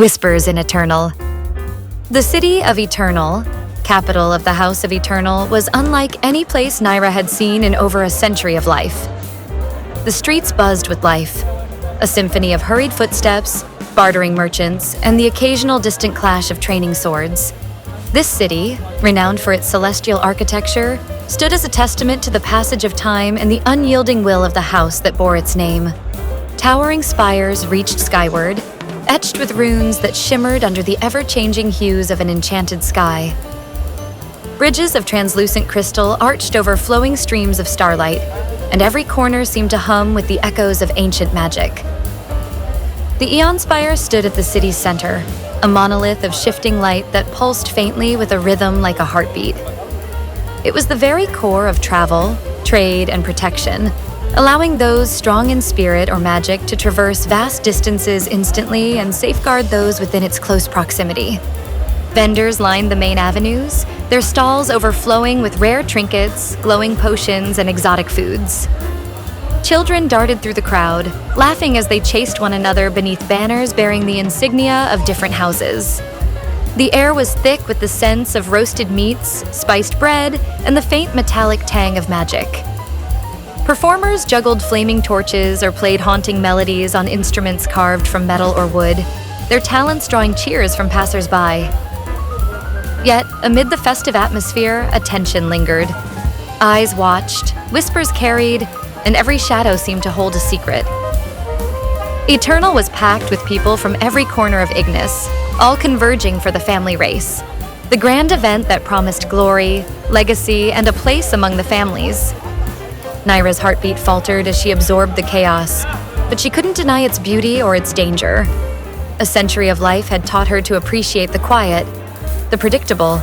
Whispers in Eternal. The city of Aeternal, capital of the House of Eternal, was unlike any place Nyra had seen in over a century of life. The streets buzzed with life, a symphony of hurried footsteps, bartering merchants, and the occasional distant clash of training swords. This city, renowned for its celestial architecture, stood as a testament to the passage of time and the unyielding will of the house that bore its name. Towering spires reached skyward, etched with runes that shimmered under the ever-changing hues of an enchanted sky. Bridges of translucent crystal arched over flowing streams of starlight, and every corner seemed to hum with the echoes of ancient magic. The Aeon Spire stood at the city's center, a monolith of shifting light that pulsed faintly with a rhythm like a heartbeat. It was the very core of travel, trade, and protection, allowing those strong in spirit or magic to traverse vast distances instantly and safeguard those within its close proximity. Vendors lined the main avenues, their stalls overflowing with rare trinkets, glowing potions, and exotic foods. Children darted through the crowd, laughing as they chased one another beneath banners bearing the insignia of different houses. The air was thick with the scents of roasted meats, spiced bread, and the faint metallic tang of magic. Performers juggled flaming torches or played haunting melodies on instruments carved from metal or wood, their talents drawing cheers from passers-by. Yet, amid the festive atmosphere, a tension lingered. Eyes watched, whispers carried, and every shadow seemed to hold a secret. Eternal was packed with people from every corner of Ignis, all converging for the family race, the grand event that promised glory, legacy, and a place among the families. Nyra's heartbeat faltered as she absorbed the chaos, but she couldn't deny its beauty or its danger. A century of life had taught her to appreciate the quiet, the predictable.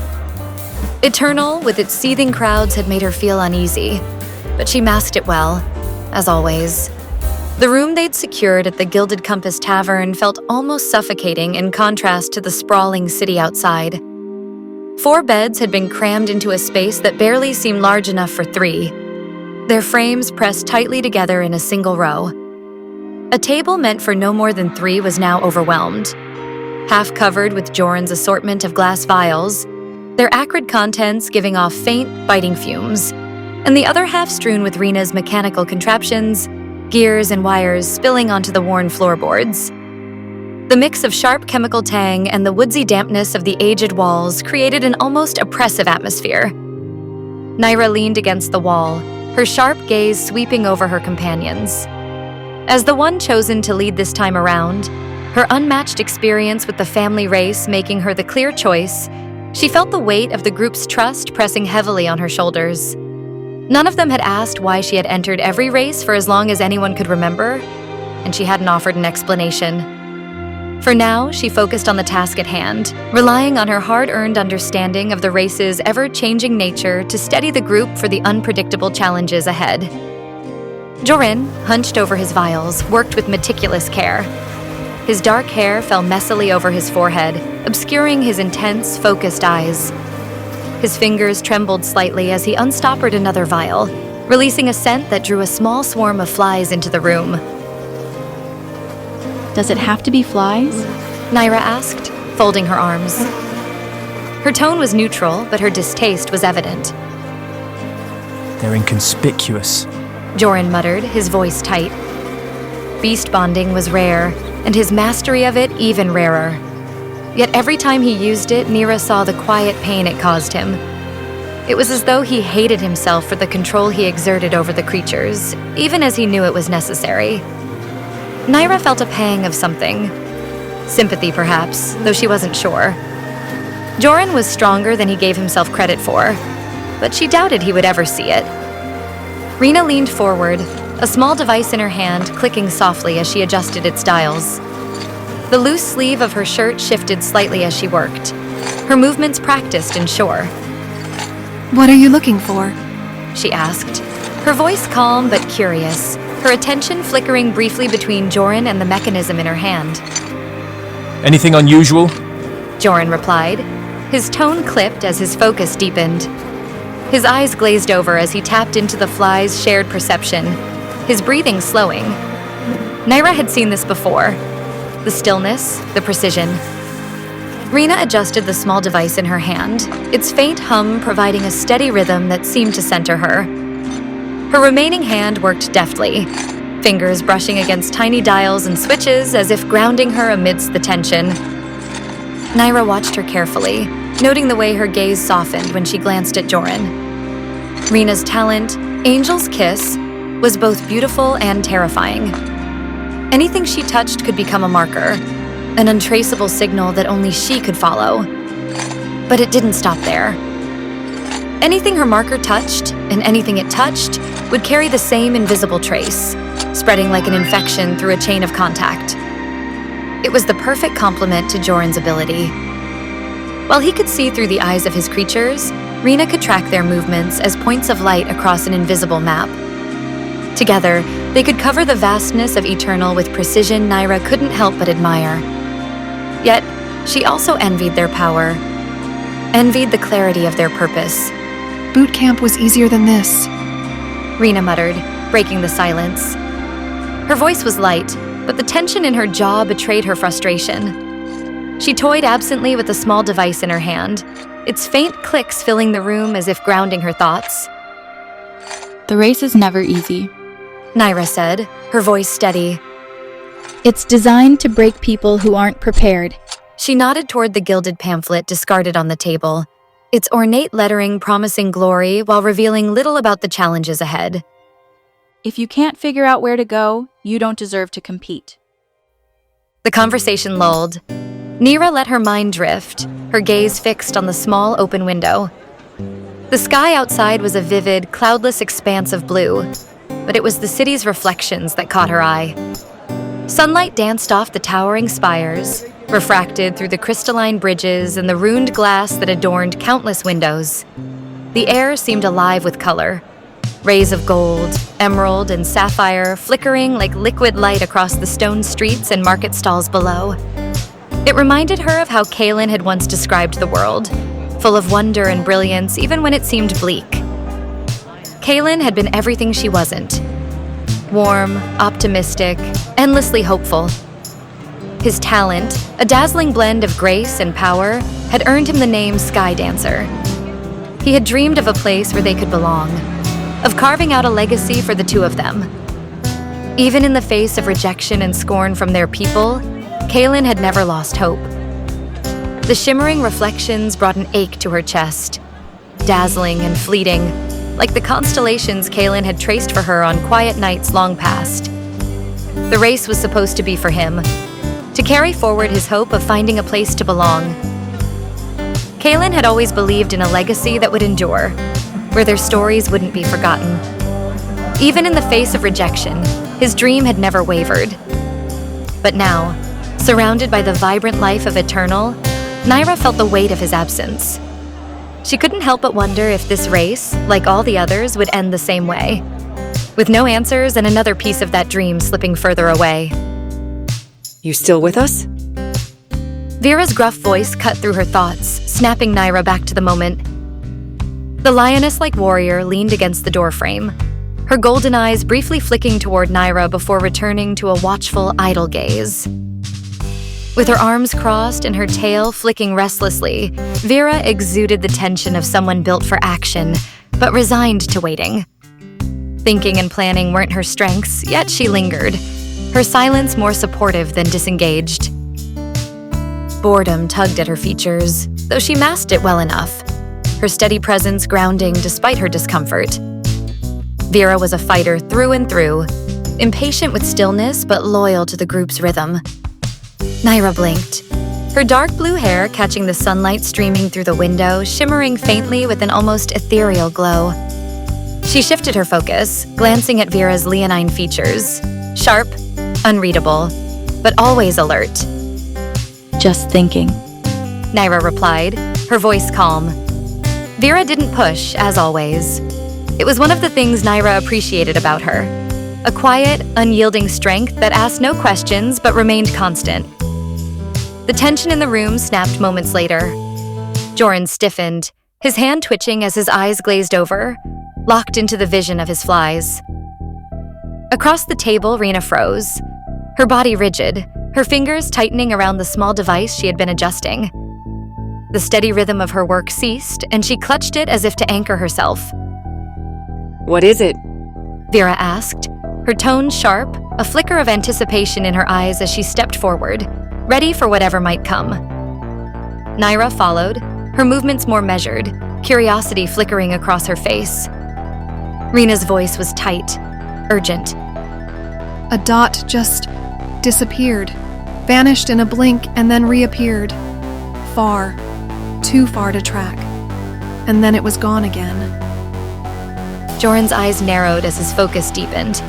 Eternal, with its seething crowds, had made her feel uneasy, but she masked it well, as always. The room they'd secured at the Gilded Compass Tavern felt almost suffocating in contrast to the sprawling city outside. 4 beds had been crammed into a space that barely seemed large enough for 3, their frames pressed tightly together in a single row. A table meant for no more than 3 was now overwhelmed. Half covered with Joran's assortment of glass vials, their acrid contents giving off faint, biting fumes, and the other half strewn with Rena's mechanical contraptions, gears and wires spilling onto the worn floorboards. The mix of sharp chemical tang and the woodsy dampness of the aged walls created an almost oppressive atmosphere. Nyra leaned against the wall, her sharp gaze sweeping over her companions. As the one chosen to lead this time around, her unmatched experience with the family race making her the clear choice, she felt the weight of the group's trust pressing heavily on her shoulders. None of them had asked why she had entered every race for as long as anyone could remember, and she hadn't offered an explanation. For now, she focused on the task at hand, relying on her hard-earned understanding of the race's ever-changing nature to steady the group for the unpredictable challenges ahead. Joran, hunched over his vials, worked with meticulous care. His dark hair fell messily over his forehead, obscuring his intense, focused eyes. His fingers trembled slightly as he unstoppered another vial, releasing a scent that drew a small swarm of flies into the room. Does it have to be flies? Nyra asked, folding her arms. Her tone was neutral, but her distaste was evident. They're inconspicuous, Joran muttered, his voice tight. Beast bonding was rare, and his mastery of it even rarer. Yet every time he used it, Nyra saw the quiet pain it caused him. It was as though he hated himself for the control he exerted over the creatures, even as he knew it was necessary. Nyra felt a pang of something. Sympathy, perhaps, though she wasn't sure. Joran was stronger than he gave himself credit for, but she doubted he would ever see it. Rena leaned forward, a small device in her hand clicking softly as she adjusted its dials. The loose sleeve of her shirt shifted slightly as she worked, her movements practiced and sure. "What are you looking for?" she asked, her voice calm but curious, her attention flickering briefly between Joran and the mechanism in her hand. Anything unusual? Joran replied, his tone clipped as his focus deepened. His eyes glazed over as he tapped into the fly's shared perception, his breathing slowing. Nyra had seen this before. The stillness, the precision. Rena adjusted the small device in her hand, its faint hum providing a steady rhythm that seemed to center her. Her remaining hand worked deftly, fingers brushing against tiny dials and switches as if grounding her amidst the tension. Nyra watched her carefully, noting the way her gaze softened when she glanced at Joran. Rena's talent, Angel's Kiss, was both beautiful and terrifying. Anything she touched could become a marker, an untraceable signal that only she could follow. But it didn't stop there. Anything her marker touched, and anything it touched, would carry the same invisible trace, spreading like an infection through a chain of contact. It was the perfect complement to Joran's ability. While he could see through the eyes of his creatures, Rena could track their movements as points of light across an invisible map. Together, they could cover the vastness of Eternal with precision Nyra couldn't help but admire. Yet, she also envied their power, envied the clarity of their purpose. Boot camp was easier than this. Rena muttered, breaking the silence. Her voice was light, but the tension in her jaw betrayed her frustration. She toyed absently with the small device in her hand, its faint clicks filling the room as if grounding her thoughts. The race is never easy, Nyra said, her voice steady. It's designed to break people who aren't prepared. She nodded toward the gilded pamphlet discarded on the table, its ornate lettering promising glory while revealing little about the challenges ahead. If you can't figure out where to go, you don't deserve to compete. The conversation lulled. Nyra let her mind drift, her gaze fixed on the small open window. The sky outside was a vivid, cloudless expanse of blue, but it was the city's reflections that caught her eye. Sunlight danced off the towering spires, refracted through the crystalline bridges and the ruined glass that adorned countless windows. The air seemed alive with color, rays of gold, emerald, and sapphire flickering like liquid light across the stone streets and market stalls below. It reminded her of how Kaelin had once described the world, full of wonder and brilliance even when it seemed bleak. Kaelin had been everything she wasn't. Warm, optimistic, endlessly hopeful. His talent, a dazzling blend of grace and power, had earned him the name Sky Dancer. He had dreamed of a place where they could belong, of carving out a legacy for the two of them. Even in the face of rejection and scorn from their people, Kaelin had never lost hope. The shimmering reflections brought an ache to her chest, dazzling and fleeting, like the constellations Kaelin had traced for her on quiet nights long past. The race was supposed to be for him, to carry forward his hope of finding a place to belong. Kaelin had always believed in a legacy that would endure, where their stories wouldn't be forgotten. Even in the face of rejection, his dream had never wavered. But now, surrounded by the vibrant life of Eternal, Nyra felt the weight of his absence. She couldn't help but wonder if this race, like all the others, would end the same way, with no answers and another piece of that dream slipping further away. You still with us? Vera's gruff voice cut through her thoughts, snapping Nyra back to the moment. The lioness-like warrior leaned against the doorframe, her golden eyes briefly flicking toward Nyra before returning to a watchful, idle gaze. With her arms crossed and her tail flicking restlessly, Vera exuded the tension of someone built for action, but resigned to waiting. Thinking and planning weren't her strengths, yet she lingered, her silence more supportive than disengaged. Boredom tugged at her features, though she masked it well enough, her steady presence grounding despite her discomfort. Vera was a fighter through and through, impatient with stillness but loyal to the group's rhythm. Nyra blinked, her dark blue hair catching the sunlight streaming through the window, shimmering faintly with an almost ethereal glow. She shifted her focus, glancing at Vera's leonine features, sharp, unreadable, but always alert. Just thinking, Nyra replied, her voice calm. Vera didn't push, as always. It was one of the things Nyra appreciated about her, a quiet, unyielding strength that asked no questions but remained constant. The tension in the room snapped moments later. Joran stiffened, his hand twitching as his eyes glazed over, locked into the vision of his flies. Across the table, Rena froze, her body rigid, her fingers tightening around the small device she had been adjusting. The steady rhythm of her work ceased, and she clutched it as if to anchor herself. What is it? Vera asked, her tone sharp, a flicker of anticipation in her eyes as she stepped forward, ready for whatever might come. Nyra followed, her movements more measured, curiosity flickering across her face. Rina's voice was tight, urgent. A dot just disappeared, vanished in a blink, and then reappeared. Far, too far to track. And then it was gone again. Joran's eyes narrowed as his focus deepened.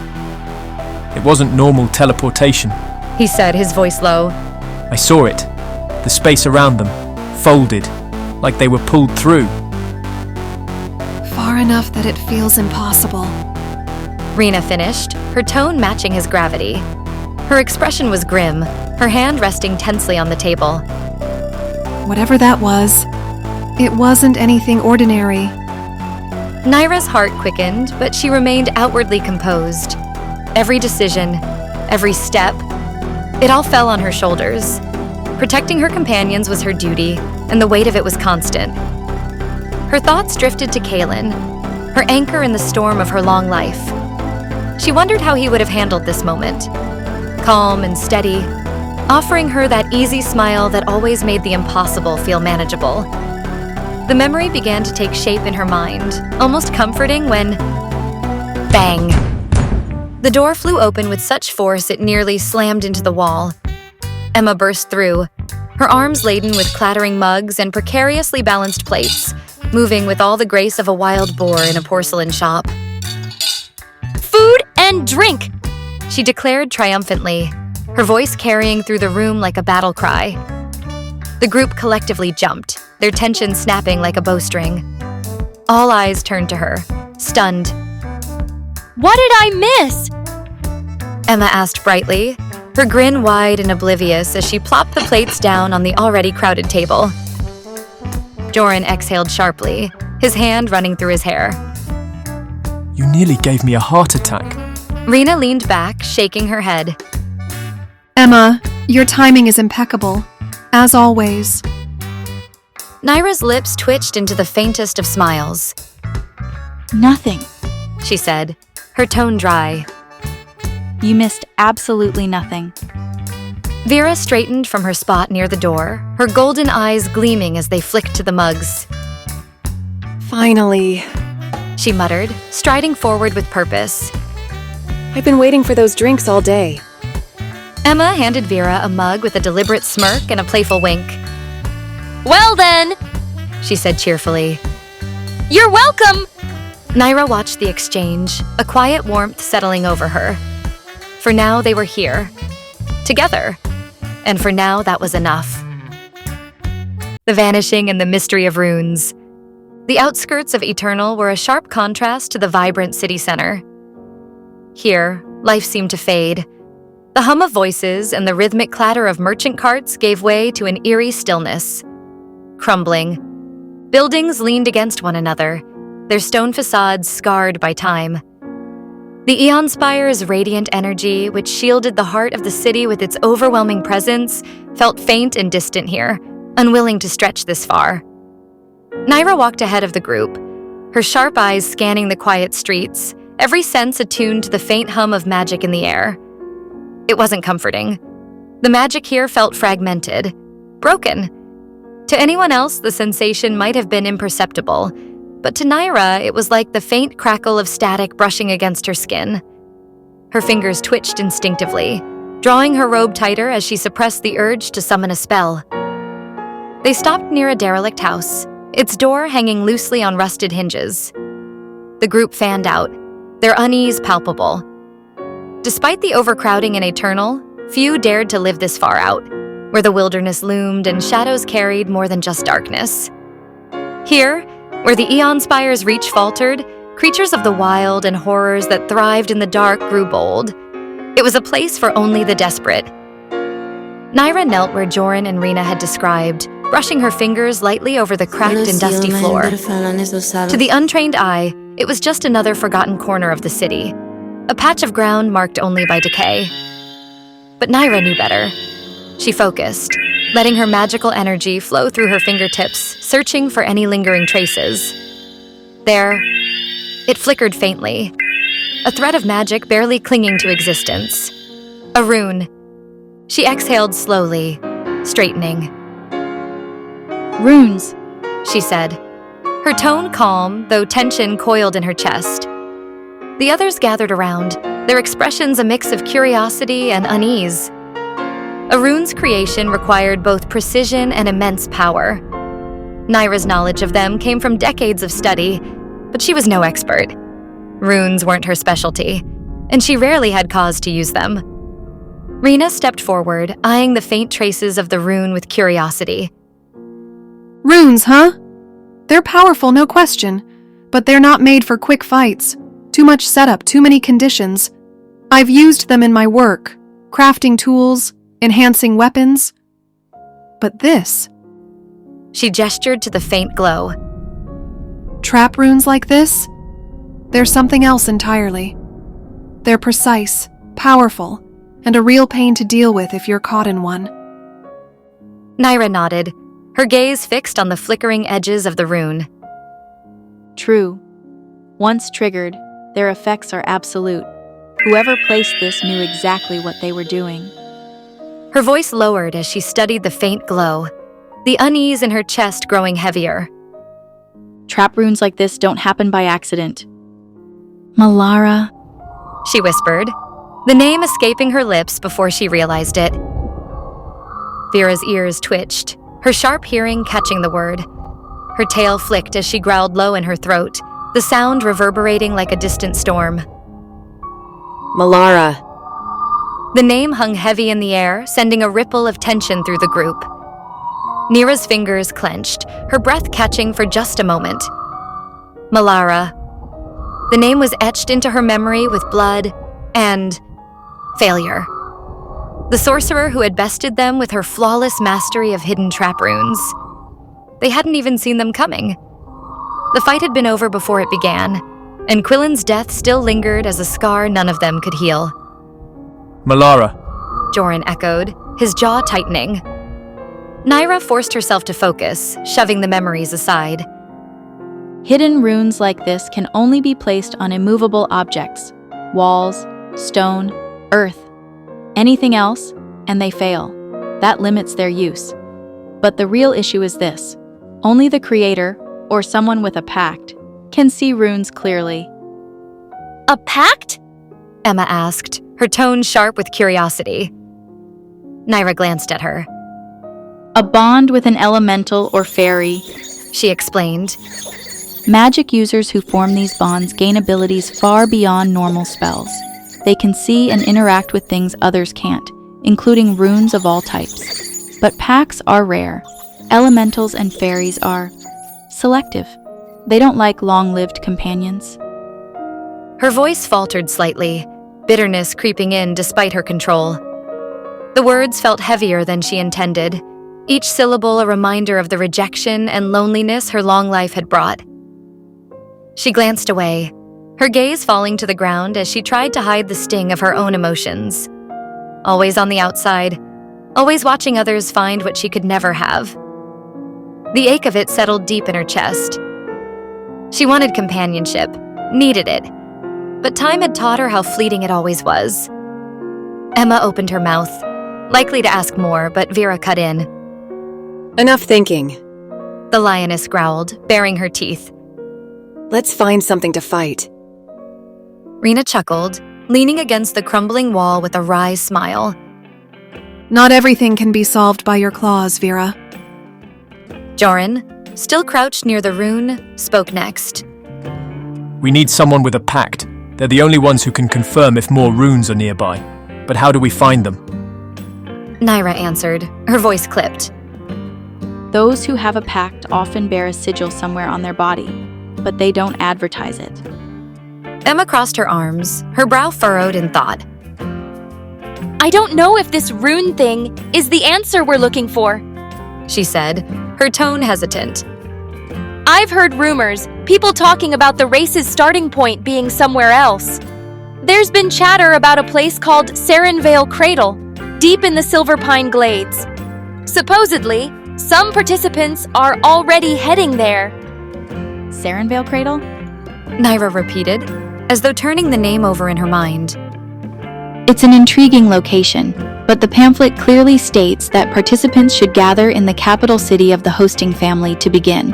It wasn't normal teleportation. He said, his voice low. I saw it. The space around them, folded, like they were pulled through. Far enough that it feels impossible. Rina finished, her tone matching his gravity. Her expression was grim, her hand resting tensely on the table. Whatever that was, it wasn't anything ordinary. Nyra's heart quickened, but she remained outwardly composed. Every decision, every step, it all fell on her shoulders. Protecting her companions was her duty, and the weight of it was constant. Her thoughts drifted to Kaelin, her anchor in the storm of her long life. She wondered how he would have handled this moment. Calm and steady, offering her that easy smile that always made the impossible feel manageable. The memory began to take shape in her mind, almost comforting when... bang! The door flew open with such force it nearly slammed into the wall. Emma burst through, her arms laden with clattering mugs and precariously balanced plates, moving with all the grace of a wild boar in a porcelain shop. "Food and drink!" she declared triumphantly, her voice carrying through the room like a battle cry. The group collectively jumped, their tension snapping like a bowstring. All eyes turned to her, stunned. "What did I miss?" Emma asked brightly, her grin wide and oblivious as she plopped the plates down on the already crowded table. Joran exhaled sharply, his hand running through his hair. You nearly gave me a heart attack. Rina leaned back, shaking her head. Emma, your timing is impeccable, as always. Nyra's lips twitched into the faintest of smiles. Nothing. She said, her tone dry. You missed absolutely nothing. Vera straightened from her spot near the door, her golden eyes gleaming as they flicked to the mugs. Finally. She muttered, striding forward with purpose. I've been waiting for those drinks all day. Emma handed Vera a mug with a deliberate smirk and a playful wink. "Well then," she said cheerfully. "You're welcome!" Nyra watched the exchange, a quiet warmth settling over her. For now, they were here. Together. And for now, that was enough. The Vanishing and the Mystery of Runes. The outskirts of Aeternal were a sharp contrast to the vibrant city center. Here, life seemed to fade. The hum of voices and the rhythmic clatter of merchant carts gave way to an eerie stillness. Crumbling. Buildings leaned against one another, their stone facades scarred by time. The Eon Spire's radiant energy, which shielded the heart of the city with its overwhelming presence, felt faint and distant here, unwilling to stretch this far. Nyra walked ahead of the group, her sharp eyes scanning the quiet streets, every sense attuned to the faint hum of magic in the air. It wasn't comforting. The magic here felt fragmented, broken. To anyone else, the sensation might have been imperceptible, but to Nyra, it was like the faint crackle of static brushing against her skin. Her fingers twitched instinctively, drawing her robe tighter as she suppressed the urge to summon a spell. They stopped near a derelict house, its door hanging loosely on rusted hinges. The group fanned out, their unease palpable. Despite the overcrowding in Aeternal, few dared to live this far out, where the wilderness loomed and shadows carried more than just darkness. Here, where the Eon Spire's reach faltered, creatures of the wild and horrors that thrived in the dark grew bold. It was a place for only the desperate. Nyra knelt where Joran and Rina had described, brushing her fingers lightly over the cracked and dusty floor. To the untrained eye, it was just another forgotten corner of the city, a patch of ground marked only by decay. But Nyra knew better. She focused, letting her magical energy flow through her fingertips, searching for any lingering traces. There, it flickered faintly, a thread of magic barely clinging to existence. A rune. She exhaled slowly, straightening. Runes. She said, her tone calm, though tension coiled in her chest. The others gathered around, their expressions a mix of curiosity and unease. A rune's creation required both precision and immense power. Nyra's knowledge of them came from decades of study, but she was no expert. Runes weren't her specialty, and she rarely had cause to use them. Rena stepped forward, eyeing the faint traces of the rune with curiosity. Runes, huh? They're powerful, no question, but they're not made for quick fights. Too much setup, too many conditions. I've used them in my work, crafting tools, enhancing weapons. But this... She gestured to the faint glow. Trap runes like this? They're something else entirely. They're precise, powerful, and a real pain to deal with if you're caught in one. Nyra nodded, her gaze fixed on the flickering edges of the rune. True. Once triggered, their effects are absolute. Whoever placed this knew exactly what they were doing. Her voice lowered as she studied the faint glow, the unease in her chest growing heavier. Trap runes like this don't happen by accident. Malara, She whispered, the name escaping her lips before she realized it. Vera's ears twitched, her sharp hearing catching the word. Her tail flicked as she growled low in her throat, the sound reverberating like a distant storm. Malara. The name hung heavy in the air, sending a ripple of tension through the group. Nyra's fingers clenched, her breath catching for just a moment. Malara. The name was etched into her memory with blood and failure. The sorcerer who had bested them with her flawless mastery of hidden trap runes. They hadn't even seen them coming. The fight had been over before it began, and Quillen's death still lingered as a scar none of them could heal. Malara. Joran echoed, his jaw tightening. Nyra forced herself to focus, shoving the memories aside. hidden runes like this can only be placed on immovable objects, walls, stone, earth, anything else, and they fail. That limits their use. But the real issue is this. Only the creator, or someone with a pact, can see runes clearly. A pact? Emma asked, her tone sharp with curiosity. Nyra glanced at her. A bond with an elemental or fairy, She explained. Magic users who form these bonds gain abilities far beyond normal spells. They can see and interact with things others can't, including runes of all types. But pacts are rare. Elementals and fairies are selective. They don't like long-lived companions. Her voice faltered slightly, bitterness creeping in despite her control. The words felt heavier than she intended, each syllable a reminder of the rejection and loneliness her long life had brought. She glanced away, her gaze falling to the ground as she tried to hide the sting of her own emotions. Always on the outside, always watching others find what she could never have. The ache of it settled deep in her chest. She wanted companionship, needed it, but time had taught her how fleeting it always was. Emma opened her mouth, likely to ask more, but Vera cut in. Enough thinking. The lioness growled, baring her teeth. Let's find something to fight. Rena chuckled, leaning against the crumbling wall with a wry smile. Not everything can be solved by your claws, Vera. Joran, still crouched near the rune, spoke next. We need someone with a pact. They're the only ones who can confirm if more runes are nearby. But how do we find them? Nyra answered, her voice clipped. Those who have a pact often bear a sigil somewhere on their body, but they don't advertise it. Emma crossed her arms, her brow furrowed in thought. I don't know if this rune thing is the answer we're looking for, She said, her tone hesitant. I've heard rumors, people talking about the race's starting point being somewhere else. There's been chatter about a place called Serenvale Cradle, deep in the Silver Pine Glades. Supposedly, some participants are already heading there. Sarenvale Cradle? Nyra repeated, as though turning the name over in her mind. It's an intriguing location, but the pamphlet clearly states that participants should gather in the capital city of the hosting family to begin.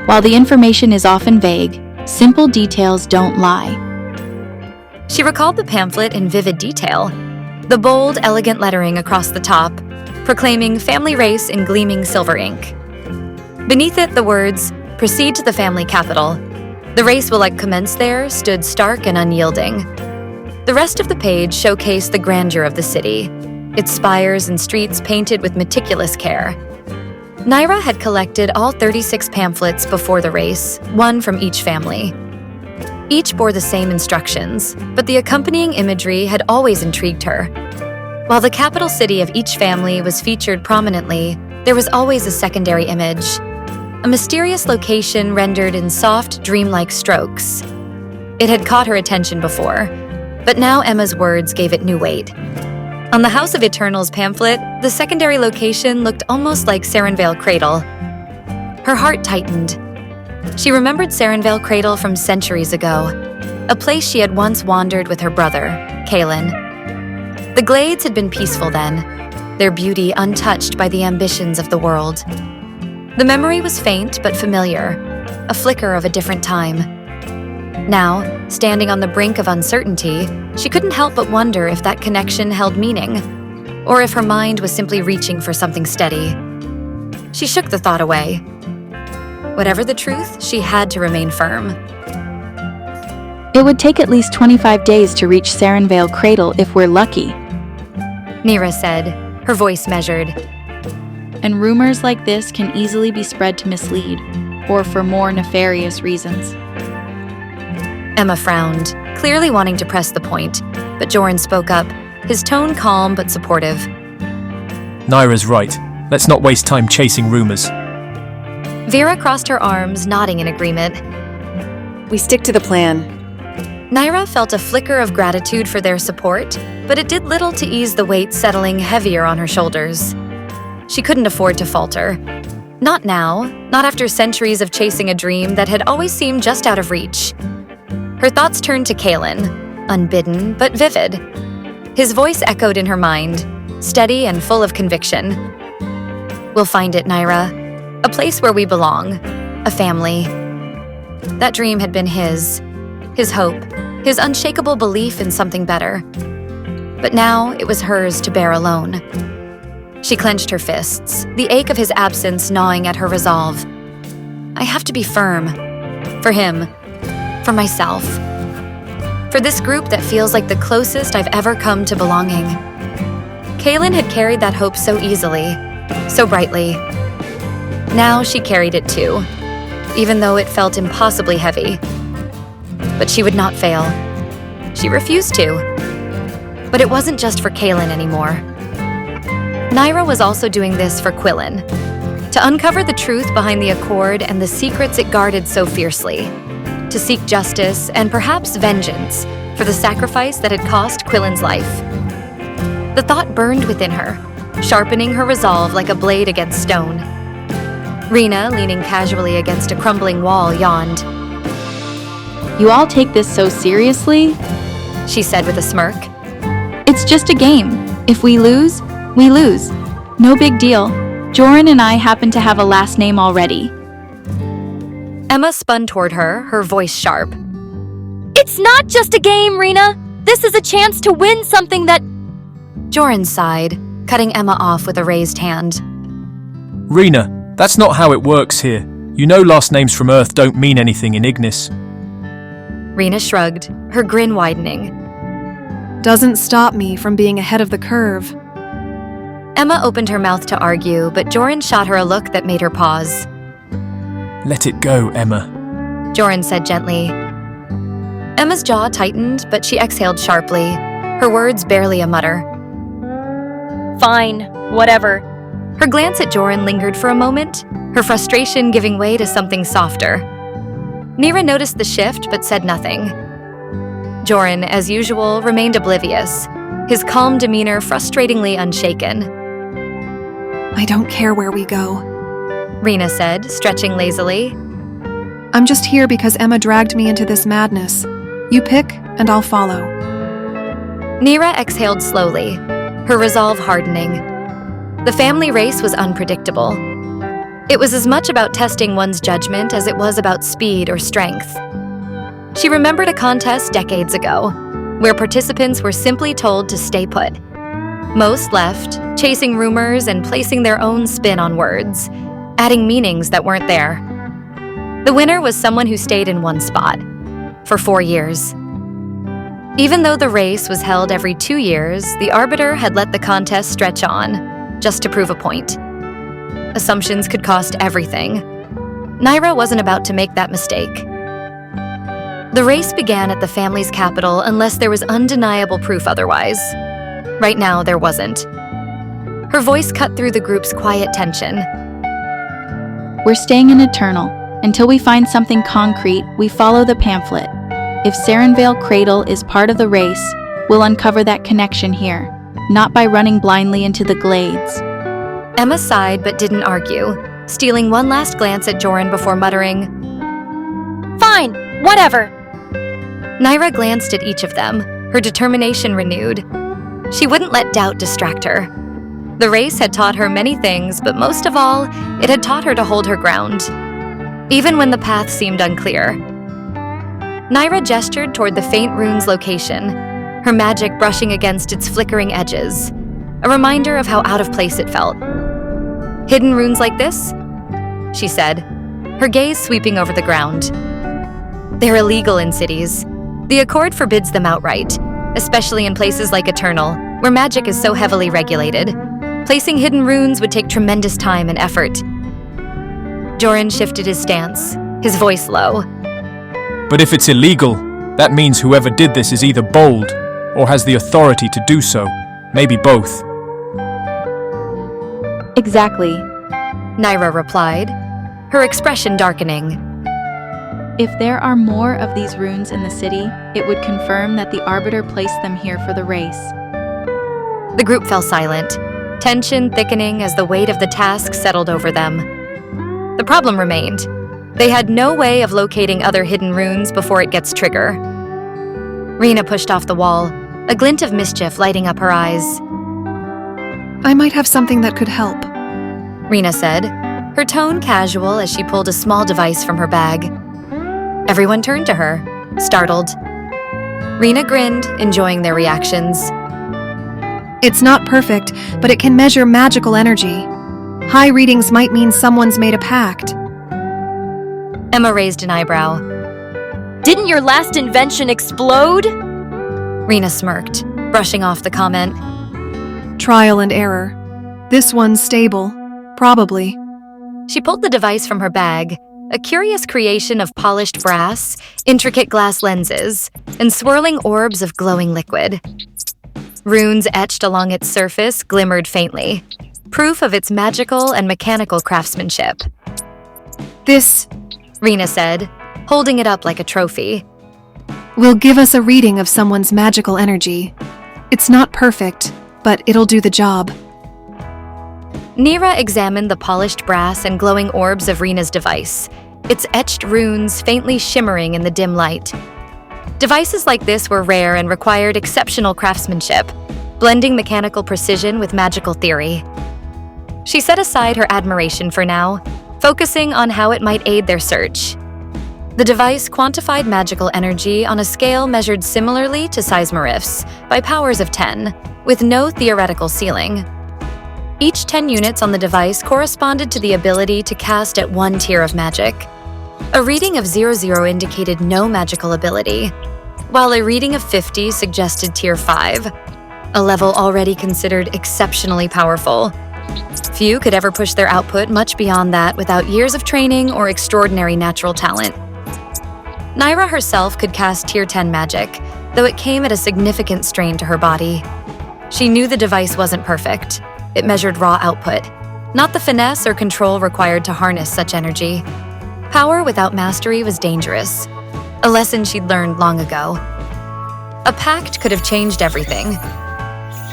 While the information is often vague, simple details don't lie. She recalled the pamphlet in vivid detail, the bold, elegant lettering across the top, proclaiming family race in gleaming silver ink. Beneath it, the words, "Proceed to the family capital. The race will commence there," stood stark and unyielding. The rest of the page showcased the grandeur of the city, its spires and streets painted with meticulous care. Nyra had collected all 36 pamphlets before the race, one from each family. Each bore the same instructions, but the accompanying imagery had always intrigued her. While the capital city of each family was featured prominently, there was always a secondary image, a mysterious location rendered in soft, dreamlike strokes. It had caught her attention before, but now Emma's words gave it new weight. On the House of Eternal's pamphlet, the secondary location looked almost like Sarenvale Cradle. Her heart tightened. She remembered Sarenvale Cradle from centuries ago, a place she had once wandered with her brother, Kaelin. The glades had been peaceful then, their beauty untouched by the ambitions of the world. The memory was faint but familiar, a flicker of a different time. Now, standing on the brink of uncertainty, she couldn't help but wonder if that connection held meaning, or if her mind was simply reaching for something steady. She shook the thought away. Whatever the truth, she had to remain firm. It would take at least 25 days to reach Sarenvale Cradle if we're lucky. Nyra said, her voice measured. And rumors like this can easily be spread to mislead, or for more nefarious reasons. Emma frowned, clearly wanting to press the point, but Joran spoke up, his tone calm but supportive. Nyra's right. Let's not waste time chasing rumors. Vera crossed her arms, nodding in agreement. We stick to the plan. Nyra felt a flicker of gratitude for their support, but it did little to ease the weight settling heavier on her shoulders. She couldn't afford to falter. Not now, not after centuries of chasing a dream that had always seemed just out of reach. Her thoughts turned to Kaelin, unbidden but vivid. His voice echoed in her mind, steady and full of conviction. We'll find it, Nyra. A place where we belong. A family. That dream had been his hope, his unshakable belief in something better. But now it was hers to bear alone. She clenched her fists, the ache of his absence gnawing at her resolve. I have to be firm. For him. For myself. For this group that feels like the closest I've ever come to belonging. Kaelin had carried that hope so easily, so brightly. Now she carried it too, even though it felt impossibly heavy. But she would not fail. She refused to. But it wasn't just for Kaelin anymore. Nyra was also doing this for Quillen, to uncover the truth behind the Accord and the secrets it guarded so fiercely, to seek justice and perhaps vengeance for the sacrifice that had cost Quillen's life. The thought burned within her, sharpening her resolve like a blade against stone. Rena, leaning casually against a crumbling wall, yawned. You all take this so seriously? She said with a smirk. It's just a game. If we lose, we lose. No big deal. Joran and I happen to have a last name already. Emma spun toward her, her voice sharp. It's not just a game, Rena. This is a chance to win something that... Joran sighed, cutting Emma off with a raised hand. Rena, that's not how it works here. You know last names from Earth don't mean anything in Ignis. Rena shrugged, her grin widening. Doesn't stop me from being ahead of the curve. Emma opened her mouth to argue, but Joran shot her a look that made her pause. Let it go, Emma. Joran said gently. Emma's jaw tightened, but she exhaled sharply, her words barely a mutter. Fine, whatever. Her glance at Joran lingered for a moment, her frustration giving way to something softer. Nyra noticed the shift but said nothing. Joran, as usual, remained oblivious, his calm demeanor frustratingly unshaken. I don't care where we go. Rena said, stretching lazily. I'm just here because Emma dragged me into this madness. You pick, and I'll follow. Nyra exhaled slowly, her resolve hardening. The family race was unpredictable. It was as much about testing one's judgment as it was about speed or strength. She remembered a contest decades ago, where participants were simply told to stay put. Most left, chasing rumors and placing their own spin on words, adding meanings that weren't there. The winner was someone who stayed in one spot, for 4 years. Even though the race was held every 2 years, the arbiter had let the contest stretch on, just to prove a point. Assumptions could cost everything. Nyra wasn't about to make that mistake. The race began at the family's capital unless there was undeniable proof otherwise. Right now, there wasn't. Her voice cut through the group's quiet tension. We're staying in Eternal. Until we find something concrete, we follow the pamphlet. If Sarenvale Cradle is part of the race, we'll uncover that connection here, not by running blindly into the glades. Emma sighed but didn't argue, stealing one last glance at Joran before muttering, Fine, whatever. Nyra glanced at each of them, her determination renewed. She wouldn't let doubt distract her. The race had taught her many things, but most of all, it had taught her to hold her ground, even when the path seemed unclear. Nyra gestured toward the faint rune's location, her magic brushing against its flickering edges, a reminder of how out of place it felt. Hidden runes like this? She said, her gaze sweeping over the ground. They're illegal in cities. The Accord forbids them outright, especially in places like Eternal, where magic is so heavily regulated. Placing hidden runes would take tremendous time and effort. Joran shifted his stance, his voice low. But if it's illegal, that means whoever did this is either bold or has the authority to do so. Maybe both. Exactly. Nyra replied, her expression darkening. If there are more of these runes in the city, it would confirm that the Arbiter placed them here for the race. The group fell silent, tension thickening as the weight of the task settled over them. The problem remained. They had no way of locating other hidden runes before it gets trigger. Rena pushed off the wall, a glint of mischief lighting up her eyes. I might have something that could help. Rena said, her tone casual as she pulled a small device from her bag. Everyone turned to her, startled. Rena grinned, enjoying their reactions. It's not perfect, but it can measure magical energy. High readings might mean someone's made a pact. Emma raised an eyebrow. Didn't your last invention explode? Rena smirked, brushing off the comment. Trial and error. This one's stable. Probably. She pulled the device from her bag, a curious creation of polished brass, intricate glass lenses, and swirling orbs of glowing liquid. Runes etched along its surface glimmered faintly, proof of its magical and mechanical craftsmanship. This, Rena said, holding it up like a trophy. will give us a reading of someone's magical energy. It's not perfect, but it'll do the job. Nyra examined the polished brass and glowing orbs of Rena's device, its etched runes faintly shimmering in the dim light. Devices like this were rare and required exceptional craftsmanship, blending mechanical precision with magical theory. She set aside her admiration for now, focusing on how it might aid their search. The device quantified magical energy on a scale measured similarly to seismorifts by powers of 10, with no theoretical ceiling. Each 10 units on the device corresponded to the ability to cast at one tier of magic. A reading of 00 indicated no magical ability, while a reading of 50 suggested tier 5, a level already considered exceptionally powerful. Few could ever push their output much beyond that without years of training or extraordinary natural talent. Nyra herself could cast tier 10 magic, though it came at a significant strain to her body. She knew the device wasn't perfect. It measured raw output, not the finesse or control required to harness such energy. Power without mastery was dangerous, a lesson she'd learned long ago. A pact could have changed everything.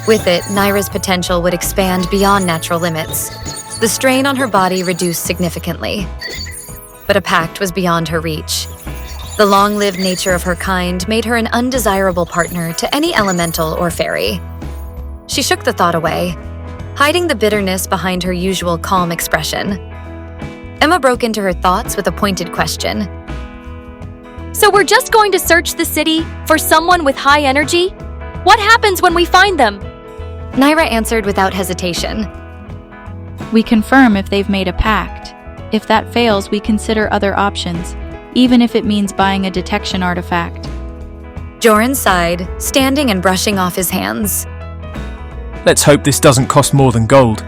With it, Nyra's potential would expand beyond natural limits. The strain on her body reduced significantly. But a pact was beyond her reach. The long-lived nature of her kind made her an undesirable partner to any elemental or fairy. She shook the thought away, hiding the bitterness behind her usual calm expression. Emma broke into her thoughts with a pointed question. So we're just going to search the city for someone with high energy? What happens when we find them? Nyra answered without hesitation. We confirm if they've made a pact. If that fails, we consider other options, even if it means buying a detection artifact. Joran sighed, standing and brushing off his hands. Let's hope this doesn't cost more than gold.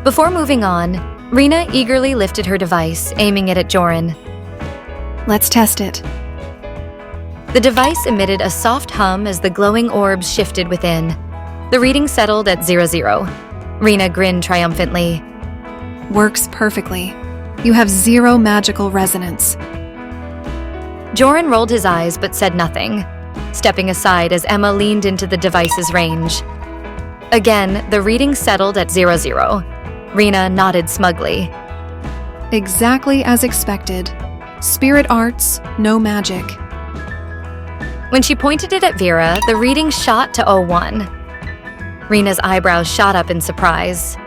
Before moving on, Rena eagerly lifted her device, aiming it at Joran. Let's test it. The device emitted a soft hum as the glowing orbs shifted within. The reading settled at 00. Rena grinned triumphantly. Works perfectly. You have 0 magical resonance. Joran rolled his eyes but said nothing, stepping aside as Emma leaned into the device's range. Again, the reading settled at 00. Rena nodded smugly. Exactly as expected. Spirit arts, no magic. When she pointed it at Vera, the reading shot to 01. Rena's eyebrows shot up in surprise.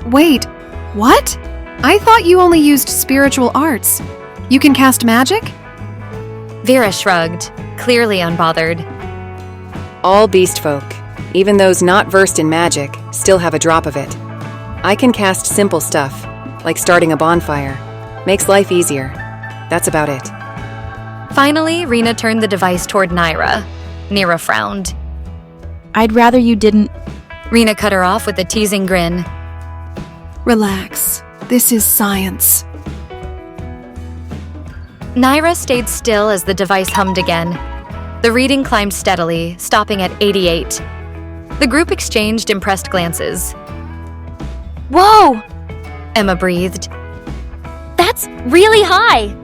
Wait, what? I thought you only used spiritual arts. You can cast magic? Vera shrugged, clearly unbothered. All beast folk, even those not versed in magic, still have a drop of it. I can cast simple stuff, like starting a bonfire. Makes life easier. That's about it. Finally, Rena turned the device toward Nyra. Nyra frowned. I'd rather you didn't. Rena cut her off with a teasing grin. Relax. This is science. Nyra stayed still as the device hummed again. The reading climbed steadily, stopping at 88. The group exchanged impressed glances. Whoa! Emma breathed. That's really high!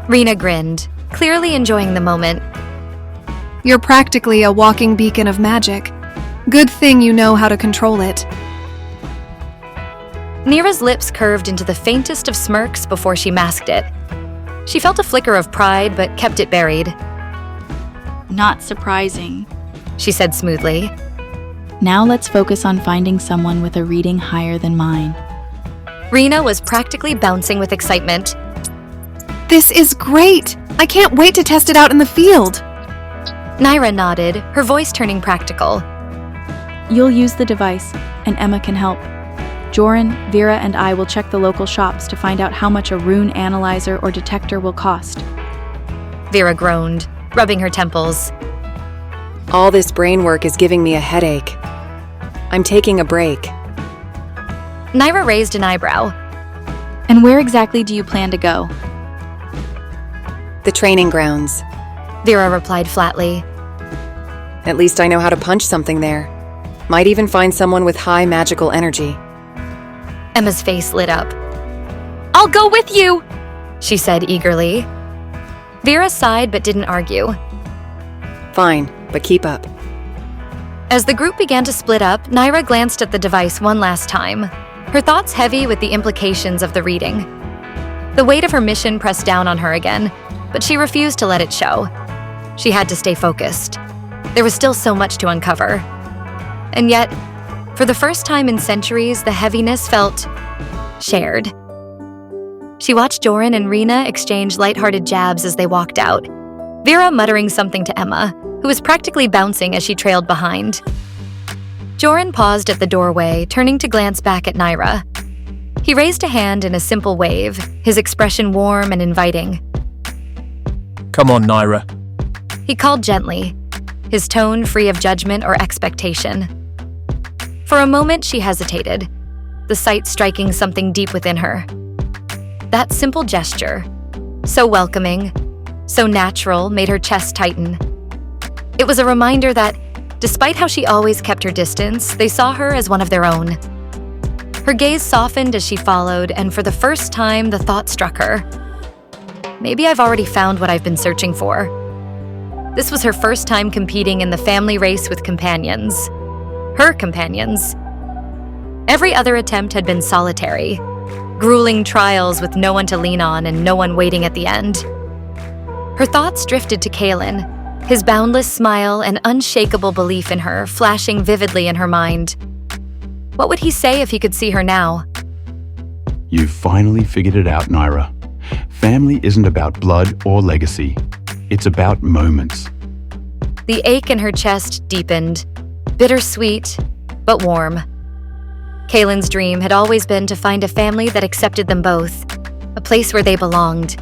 Rena grinned, clearly enjoying the moment. You're practically a walking beacon of magic. Good thing you know how to control it. Nyra's lips curved into the faintest of smirks before she masked it. She felt a flicker of pride, but kept it buried. Not surprising. She said smoothly. Now let's focus on finding someone with a reading higher than mine. Rena was practically bouncing with excitement. This is great! I can't wait to test it out in the field! Nyra nodded, her voice turning practical. You'll use the device, and Emma can help. Joran, Vera, and I will check the local shops to find out how much a rune analyzer or detector will cost. Vera groaned, rubbing her temples. All this brain work is giving me a headache. I'm taking a break. Nyra raised an eyebrow. And where exactly do you plan to go? The training grounds. Vera replied flatly. At least I know how to punch something there. Might even find someone with high magical energy. Emma's face lit up. I'll go with you! She said eagerly. Vera sighed but didn't argue. Fine, but keep up. As the group began to split up, Nyra glanced at the device one last time, her thoughts heavy with the implications of the reading. The weight of her mission pressed down on her again, but she refused to let it show. She had to stay focused. There was still so much to uncover. And yet, for the first time in centuries, the heaviness felt shared. She watched Joran and Rena exchange lighthearted jabs as they walked out, Vera muttering something to Emma, who was practically bouncing as she trailed behind. Joran paused at the doorway, turning to glance back at Nyra. He raised a hand in a simple wave, his expression warm and inviting. Come on, Nyra. He called gently, his tone free of judgment or expectation. For a moment, she hesitated, the sight striking something deep within her. That simple gesture, so welcoming, so natural, made her chest tighten. It was a reminder that, despite how she always kept her distance, they saw her as one of their own. Her gaze softened as she followed, and for the first time, the thought struck her. Maybe I've already found what I've been searching for. This was her first time competing in the family race with companions. Her companions. Every other attempt had been solitary. Grueling trials with no one to lean on and no one waiting at the end. Her thoughts drifted to Kalen, his boundless smile and unshakable belief in her flashing vividly in her mind. What would he say if he could see her now? You've finally figured it out, Nyra. Family isn't about blood or legacy. It's about moments. The ache in her chest deepened, bittersweet, but warm. Kalen's dream had always been to find a family that accepted them both, a place where they belonged.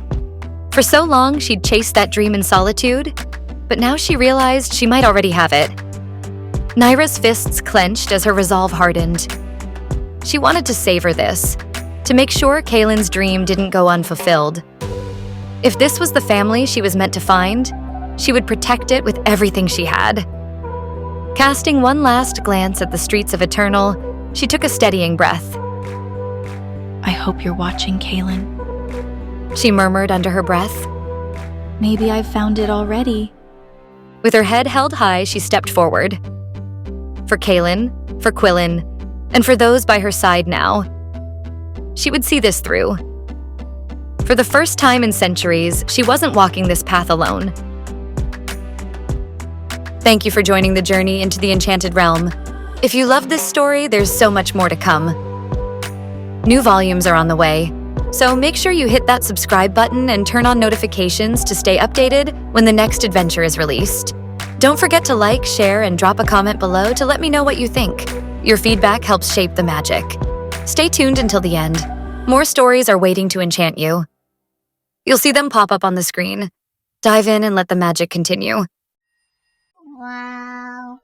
For so long, she'd chased that dream in solitude, but now she realized she might already have it. Nyra's fists clenched as her resolve hardened. She wanted to savor this, to make sure Kalen's dream didn't go unfulfilled. If this was the family she was meant to find, she would protect it with everything she had. Casting one last glance at the streets of Eternal, she took a steadying breath. I hope you're watching, Kalen. She murmured under her breath. Maybe I've found it already. With her head held high, she stepped forward. For Kalen, for Quillen, and for those by her side now. She would see this through. For the first time in centuries, she wasn't walking this path alone. Thank you for joining the journey into the Enchanted Realm. If you loved this story, there's so much more to come. New volumes are on the way, so make sure you hit that subscribe button and turn on notifications to stay updated when the next adventure is released. Don't forget to like, share, and drop a comment below to let me know what you think. Your feedback helps shape the magic. Stay tuned until the end. More stories are waiting to enchant you. You'll see them pop up on the screen. Dive in and let the magic continue. Wow.